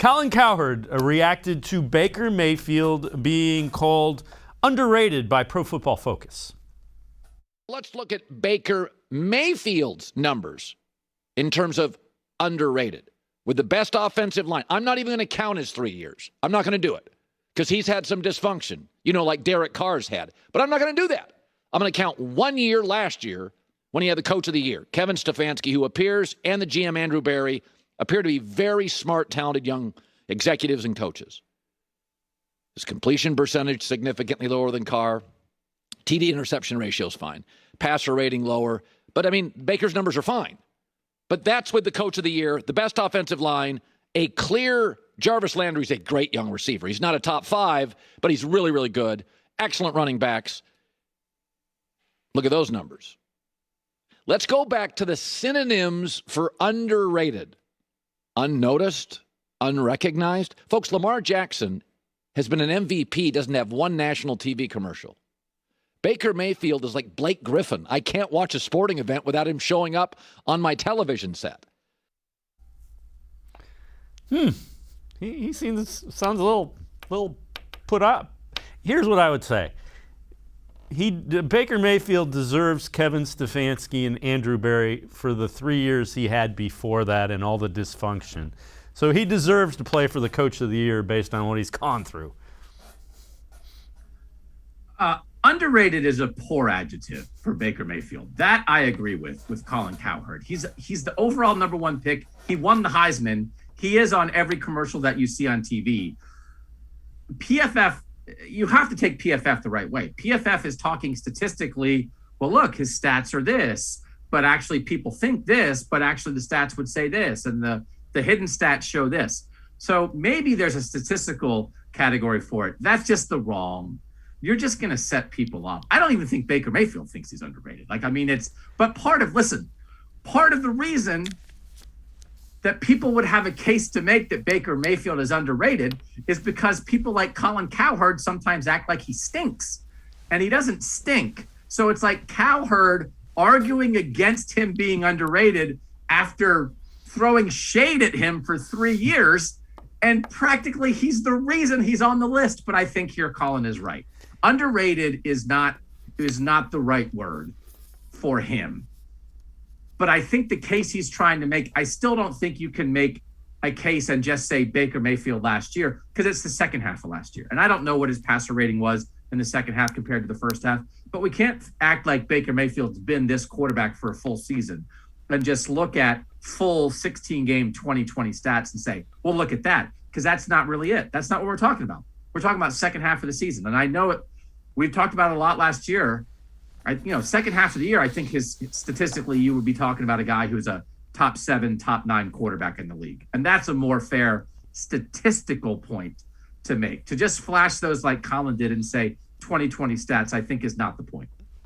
Colin Cowherd reacted to Baker Mayfield being called underrated by Pro Football Focus. Let's look at Baker Mayfield's numbers in terms of underrated. With the best offensive line, I'm not even going to count his 3 years. I'm not going to do it because he's had some dysfunction, like Derek Carr's had. But I'm not going to do that. I'm going to count 1 year last year when he had the Coach of the Year, Kevin Stefanski, who appears, and the GM Andrew Berry, appear to be very smart, talented young executives and coaches. His completion percentage significantly lower than Carr. TD interception ratio is fine. Passer rating lower. But, Baker's numbers are fine. But that's with the Coach of the Year, the best offensive line, a clear Jarvis Landry's a great young receiver. He's not a top 5, but he's really, really good. Excellent running backs. Look at those numbers. Let's go back to the synonyms for underrated. Unnoticed, unrecognized. Folks, Lamar Jackson has been an MVP, doesn't have one national TV commercial. Baker Mayfield is like Blake Griffin. I can't watch a sporting event without him showing up on my television set. He sounds a little put up. Here's what I would say. Baker Mayfield deserves Kevin Stefanski and Andrew Berry for the 3 years he had before that and all the dysfunction. So he deserves to play for the Coach of the Year based on what he's gone through. Underrated is a poor adjective for Baker Mayfield. That I agree with Colin Cowherd. He's the overall number 1 pick. He won the Heisman. He is on every commercial that you see on TV. PFF, you have to take PFF the right way. PFF is talking statistically, well, look, his stats are this, but actually people think this, but actually the stats would say this, and the hidden stats show this. So maybe there's a statistical category for it. That's just the wrong. You're just going to set people up. I don't even think Baker Mayfield thinks he's underrated. But part of the reason that people would have a case to make that Baker Mayfield is underrated is because people like Colin Cowherd sometimes act like he stinks, and he doesn't stink. So it's like Cowherd arguing against him being underrated after throwing shade at him for 3 years, and practically he's the reason he's on the list. But I think here Colin is right. Underrated is not the right word for him. But I think the case he's trying to make, I still don't think you can make a case and just say Baker Mayfield last year, because it's the second half of last year. And I don't know what his passer rating was in the second half compared to the first half, but we can't act like Baker Mayfield's been this quarterback for a full season and just look at full 16-game 2020 stats and say, well, look at that, because that's not really it. That's not what we're talking about. We're talking about second half of the season. And I know it. We've talked about it a lot last year. Second half of the year, I think statistically, you would be talking about a guy who's a top 7, top 9 quarterback in the league. And that's a more fair statistical point to make. To just flash those like Colin did and say 2020 stats, I think is not the point.